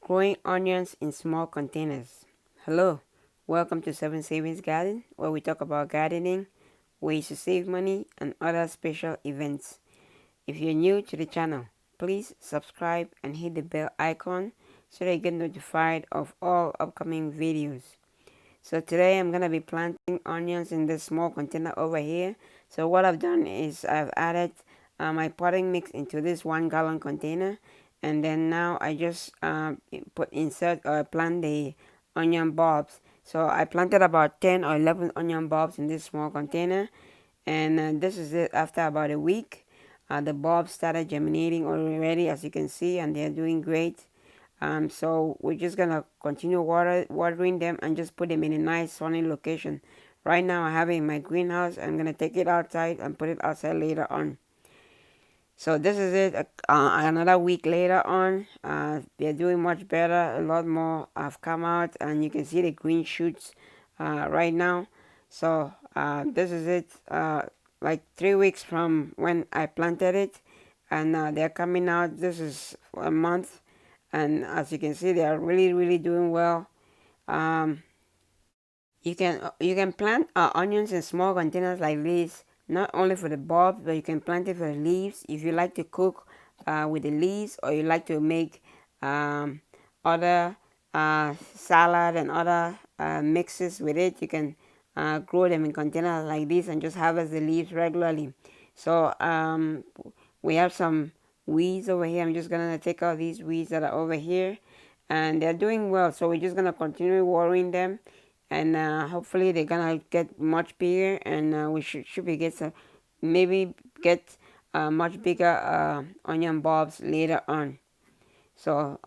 Growing onions in small containers. Hello, welcome to 7 Savings Garden, where we talk about gardening, ways to save money, and other special events. If you're new to the channel, please subscribe and hit the bell icon so that you get notified of all upcoming videos. So today I'm going to be planting onions in this small container over here. So what I've done is I've added my potting mix into this 1 gallon container, and then now I just plant the onion bulbs. So I planted about 10 or 11 onion bulbs in this small container, and this is it after about a week. The bulbs started germinating already, as you can see, and they're doing great. So we're just gonna continue watering them and just put them in a nice sunny location. Right now I have it in my greenhouse. I'm gonna take it outside and put it outside later on. So this is it. Another week later on, they're doing much better. A lot more have come out, and you can see the green shoots right now. So this is it. Like 3 weeks from when I planted it, and they're coming out. This is a month, and as you can see, they are really doing well. um, you can plant onions in small containers like this, not only for the bulbs, but you can plant it for the leaves. If you like to cook with the leaves, or you like to make other salad and other mixes with it, you can grow them in containers like this and just harvest the leaves regularly. So we have some weeds over here. I'm just gonna take out these weeds that are over here, and they're doing well, so we're just gonna continue watering them, and hopefully they're gonna get much bigger, and we should be get some, maybe get much bigger onion bulbs later on. So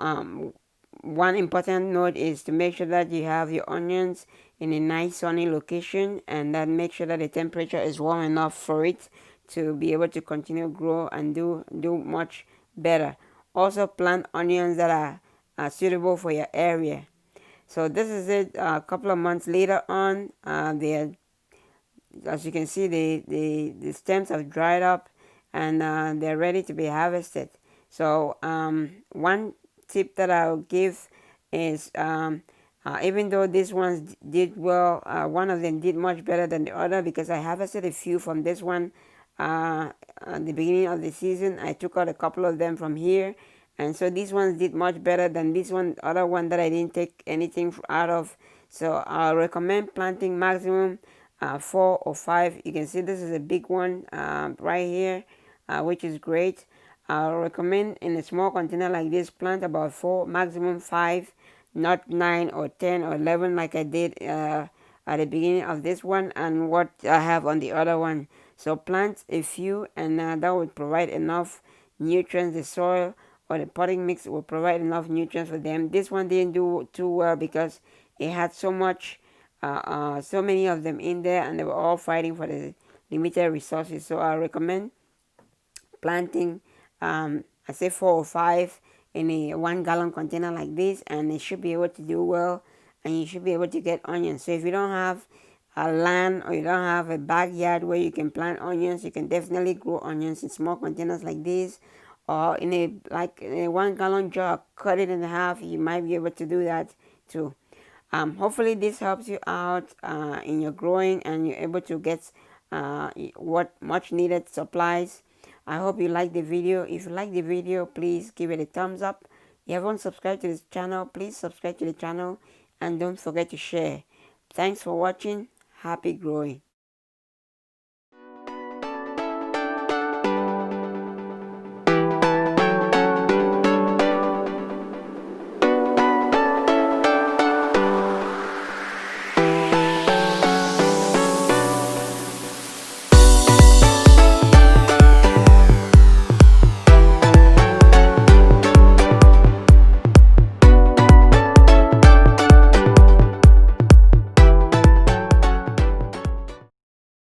one important note is to make sure that you have your onions in a nice sunny location, and that make sure that the temperature is warm enough for it to be able to continue grow and do much better. Also plant onions that are suitable for your area. So this is it. A couple of months later on, as you can see, the stems have dried up, and they're ready to be harvested. So one tip that I'll give is, even though these ones did well, one of them did much better than the other, because I harvested a few from this one at the beginning of the season. I took out a couple of them from here, and so these ones did much better than this one, other one that I didn't take anything out of. So I recommend planting maximum 4 or 5. You can see this is a big one right here, which is great. I recommend in a small container like this, plant about 4, maximum 5, not 9 or 10 or 11 like I did at the beginning of this one and what I have on the other one. So plant a few, and that would provide enough nutrients. The soil or the potting mix will provide enough nutrients for them. This one didn't do too well because it had so many of them in there, and they were all fighting for the limited resources. So I recommend planting I say 4 or 5 in a 1 gallon container like this, and it should be able to do well, and you should be able to get onions. So if you don't have a land, or you don't have a backyard where you can plant onions, you can definitely grow onions in small containers like this, or in a 1 gallon jug. Cut it in half. You might be able to do that too. Hopefully this helps you out in your growing, and you're able to get what much needed supplies. I hope you like the video. If you like the video, please give it a thumbs up. If you haven't subscribed to this channel, please subscribe to the channel, and don't forget to share. Thanks for watching. Happy growing.